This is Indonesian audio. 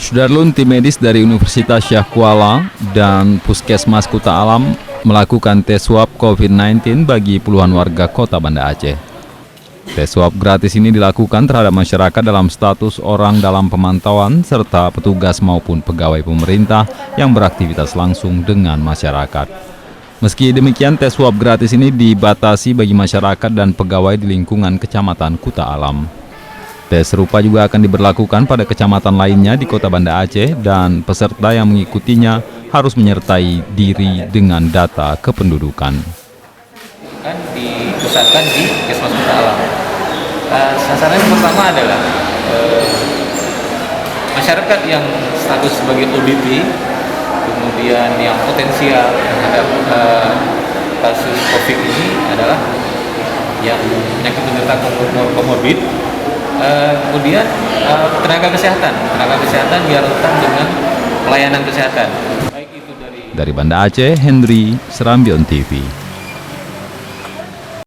Sudarlun, tim medis dari Universitas Syah Kuala dan Puskesmas Kuta Alam melakukan tes swab COVID-19 bagi puluhan warga kota Banda Aceh. Tes swab gratis ini dilakukan terhadap masyarakat dalam status orang dalam pemantauan serta petugas maupun pegawai pemerintah yang beraktivitas langsung dengan masyarakat. Meski demikian, tes swab gratis ini dibatasi bagi masyarakat dan pegawai di lingkungan Kecamatan Kuta Alam. Tes serupa juga akan diberlakukan pada kecamatan lainnya di kota Banda Aceh dan peserta yang mengikutinya harus menyertai diri dengan data kependudukan. Dipusatkan di Puskesmas Kuta Alam. Sasaran yang pertama adalah masyarakat yang status sebagai ODP, kemudian yang potensial terhadap kasus COVID ini adalah yang penyakit penderita komorbid. Kemudian tenaga kesehatan biar rentan dengan pelayanan kesehatan. Dari Banda Aceh, Henry, Serambion TV.